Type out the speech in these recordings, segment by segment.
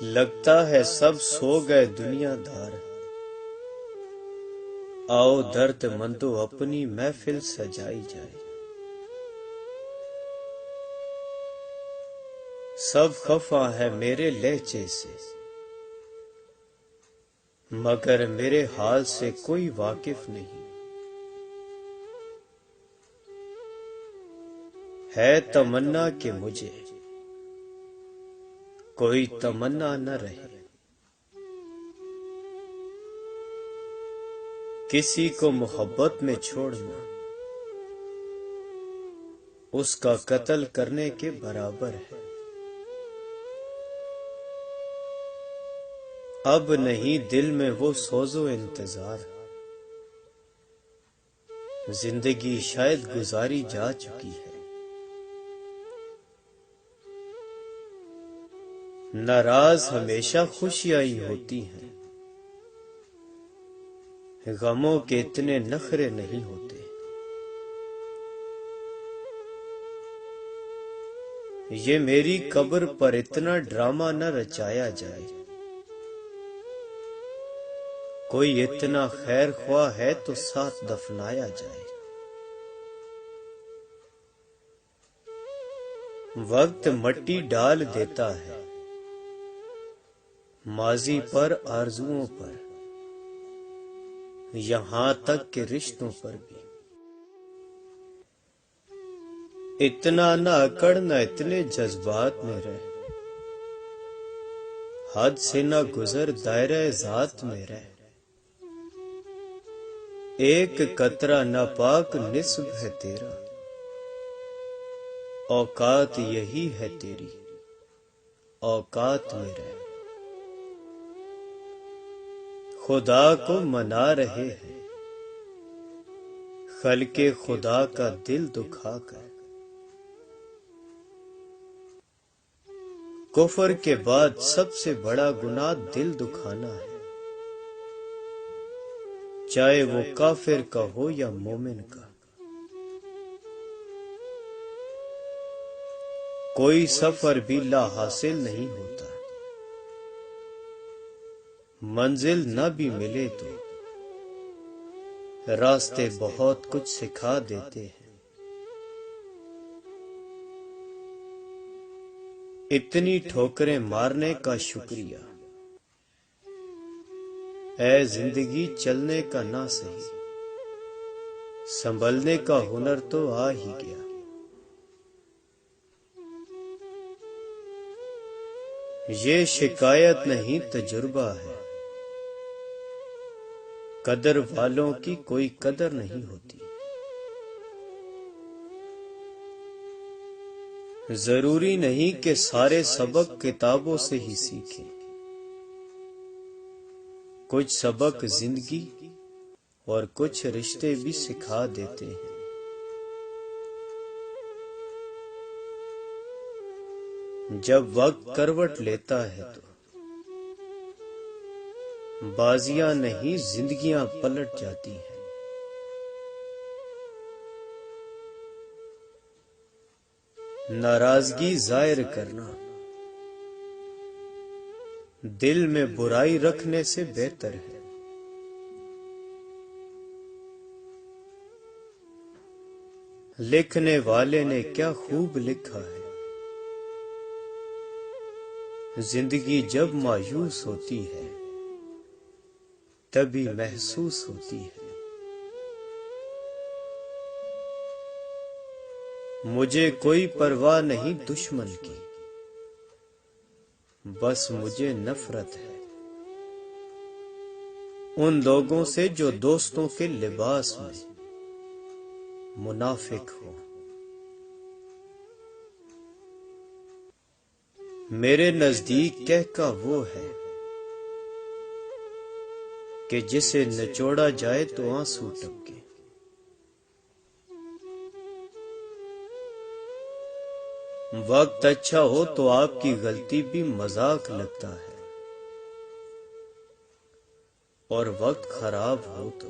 لگتا ہے سب سو گئے دنیا دار، آؤ درد مندو اپنی محفل سجائی جائے۔ سب خفا ہے میرے لہجے سے، مگر میرے حال سے کوئی واقف نہیں۔ ہے تمنا کہ مجھے کوئی تمنا نہ رہے، کسی کو محبت میں چھوڑنا اس کا قتل کرنے کے برابر ہے۔ اب نہیں دل میں وہ سوز و انتظار، زندگی شاید گزاری جا چکی ہے۔ ناراض ہمیشہ خوشیاں ہی ہوتی ہیں، غموں کے اتنے نخرے نہیں ہوتے۔ یہ میری قبر پر اتنا ڈرامہ نہ رچایا جائے، کوئی اتنا خیر خواہ ہے تو ساتھ دفنایا جائے۔ وقت مٹی ڈال دیتا ہے ماضی پر، آرزوؤں پر، یہاں تک کہ رشتوں پر بھی۔ اتنا نہ اکڑنا اتنے جذبات میں رہ، حد سے نہ گزر دائرہ ذات میں رہ۔ ایک قطرہ ناپاک نصب ہے تیرا، اوقات یہی ہے تیری، اوقات میں رہ۔ خدا کو منا رہے ہیں خلق خدا کا دل دکھا کر۔ کفر کے بعد سب سے بڑا گناہ دل دکھانا ہے، چاہے وہ کافر کا ہو یا مومن کا۔ کوئی سفر بھی لا حاصل نہیں ہوتا، منزل نہ بھی ملے تو راستے بہت کچھ سکھا دیتے ہیں۔ اتنی ٹھوکریں مارنے کا شکریہ، اے زندگی چلنے کا نہ سہی، سنبھلنے کا ہنر تو آ ہی گیا۔ یہ شکایت نہیں تجربہ ہے، قدر والوں کی کوئی قدر نہیں ہوتی۔ ضروری نہیں کہ سارے سبق کتابوں سے ہی سیکھیں، کچھ سبق زندگی اور کچھ رشتے بھی سکھا دیتے ہیں۔ جب وقت کروٹ لیتا ہے تو بازیاں نہیں زندگیاں پلٹ جاتی ہیں۔ ناراضگی ظاہر کرنا دل میں برائی رکھنے سے بہتر ہے۔ لکھنے والے نے کیا خوب لکھا ہے، زندگی جب مایوس ہوتی ہے تبھی محسوس ہوتی ہے۔ مجھے کوئی پرواہ نہیں دشمن کی، بس مجھے نفرت ہے ان لوگوں سے جو دوستوں کے لباس میں منافق ہو۔ میرے نزدیک کہکا وہ ہے کہ جسے نچوڑا جائے تو آنسو ٹپکے۔ وقت اچھا ہو تو آپ کی غلطی بھی مذاق لگتا ہے، اور وقت خراب ہو تو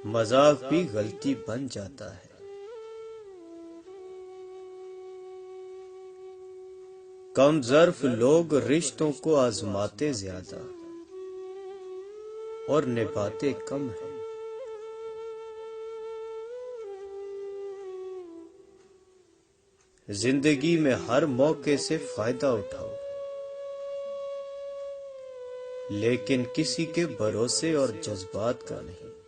مذاق بھی غلطی بن جاتا ہے۔ کم ظرف لوگ رشتوں کو آزماتے زیادہ اور نبھاتے کم ہیں۔ زندگی میں ہر موقع سے فائدہ اٹھاؤ، لیکن کسی کے بھروسے اور جذبات کا نہیں۔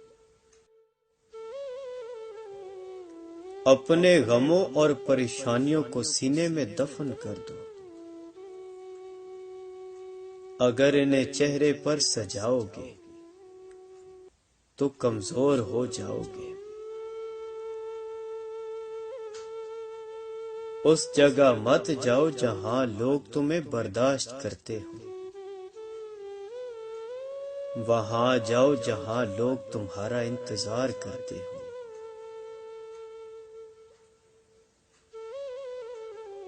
اپنے غموں اور پریشانیوں کو سینے میں دفن کر دو، اگر انہیں چہرے پر سجاؤ گے تو کمزور ہو جاؤ گے۔ اس جگہ مت جاؤ جہاں لوگ تمہیں برداشت کرتے ہو، وہاں جاؤ جہاں لوگ تمہارا انتظار کرتے ہو۔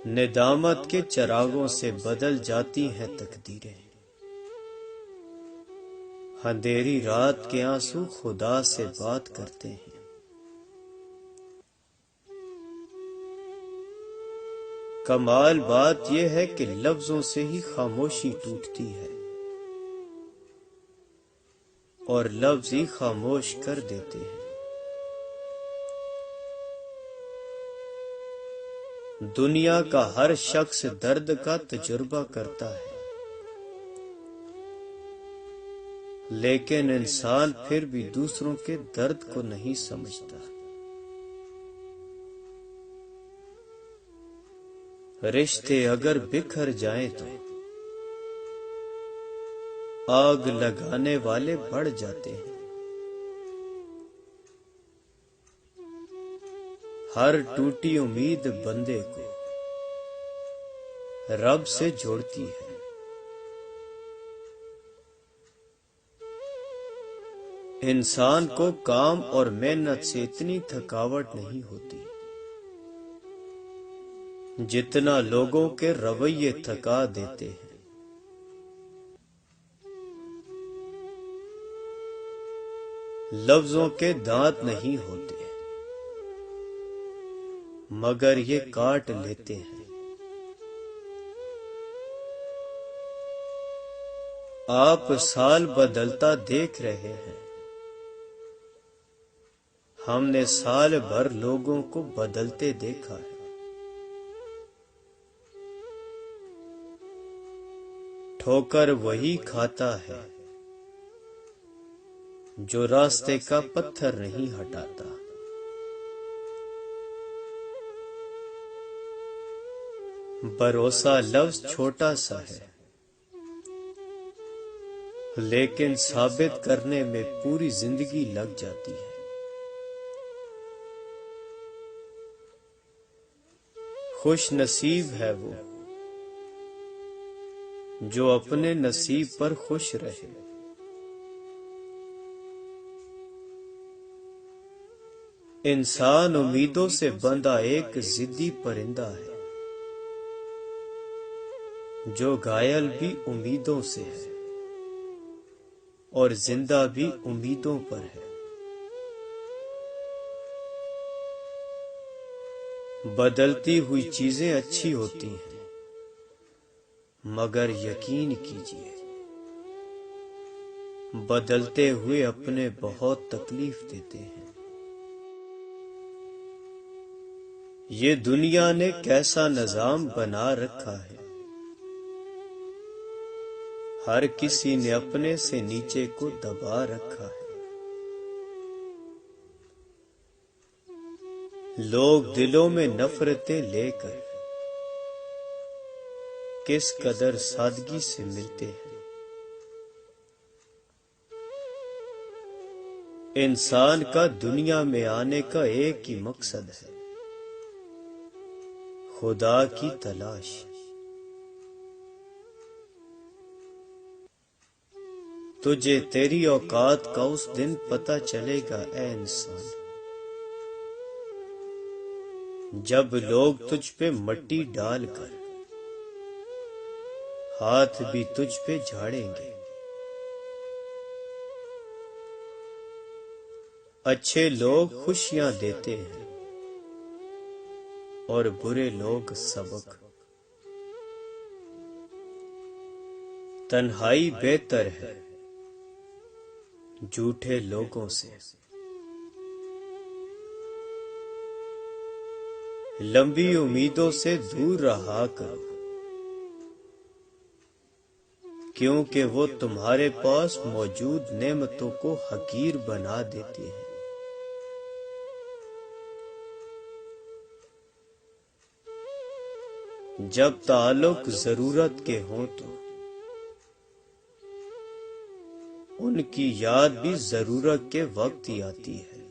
ندامت کے چراغوں سے بدل جاتی ہیں تقدیریں، اندھیری رات کے آنسو خدا سے بات کرتے ہیں۔ کمال بات یہ ہے کہ لفظوں سے ہی خاموشی ٹوٹتی ہے، اور لفظ ہی خاموش کر دیتے ہیں۔ دنیا کا ہر شخص درد کا تجربہ کرتا ہے، لیکن انسان پھر بھی دوسروں کے درد کو نہیں سمجھتا۔ رشتے اگر بکھر جائیں تو آگ لگانے والے بڑھ جاتے ہیں۔ ہر ٹوٹی امید بندے کو رب سے جوڑتی ہے۔ انسان کو کام اور محنت سے اتنی تھکاوٹ نہیں ہوتی جتنا لوگوں کے رویے تھکا دیتے ہیں۔ لفظوں کے دانت نہیں ہوتے مگر یہ کاٹ لیتے ہیں۔ آپ سال بدلتا دیکھ رہے ہیں، ہم نے سال بھر لوگوں کو بدلتے دیکھا ہے۔ ٹھوکر وہی کھاتا ہے جو راستے کا پتھر نہیں ہٹاتا۔ بھروسہ لفظ چھوٹا سا ہے، لیکن ثابت کرنے میں پوری زندگی لگ جاتی ہے۔ خوش نصیب ہے وہ جو اپنے نصیب پر خوش رہے۔ انسان امیدوں سے بندھا ایک ضدی پرندہ ہے جو گھائل بھی امیدوں سے ہے اور زندہ بھی امیدوں پر ہے۔ بدلتی ہوئی چیزیں اچھی ہوتی ہیں مگر یقین کیجیے بدلتے ہوئے اپنے بہت تکلیف دیتے ہیں۔ یہ دنیا نے کیسا نظام بنا رکھا ہے، ہر کسی نے اپنے سے نیچے کو دبا رکھا ہے۔ لوگ دلوں میں نفرتیں لے کر کس قدر سادگی سے ملتے ہیں۔ انسان کا دنیا میں آنے کا ایک ہی مقصد ہے، خدا کی تلاش۔ تجھے تیری اوقات کا اس دن پتہ چلے گا اے انسان، جب لوگ تجھ پہ مٹی ڈال کر ہاتھ بھی تجھ پہ جھاڑیں گے۔ اچھے لوگ خوشیاں دیتے ہیں اور برے لوگ سبق۔ تنہائی بہتر ہے جھوٹے لوگوں سے، لمبی امیدوں سے دور رہا کرو، کیونکہ وہ تمہارے پاس موجود نعمتوں کو حقیر بنا دیتی ہیں۔ جب تعلق ضرورت کے ہوں تو ان کی یاد بھی ضرورت کے وقت ہی آتی ہے۔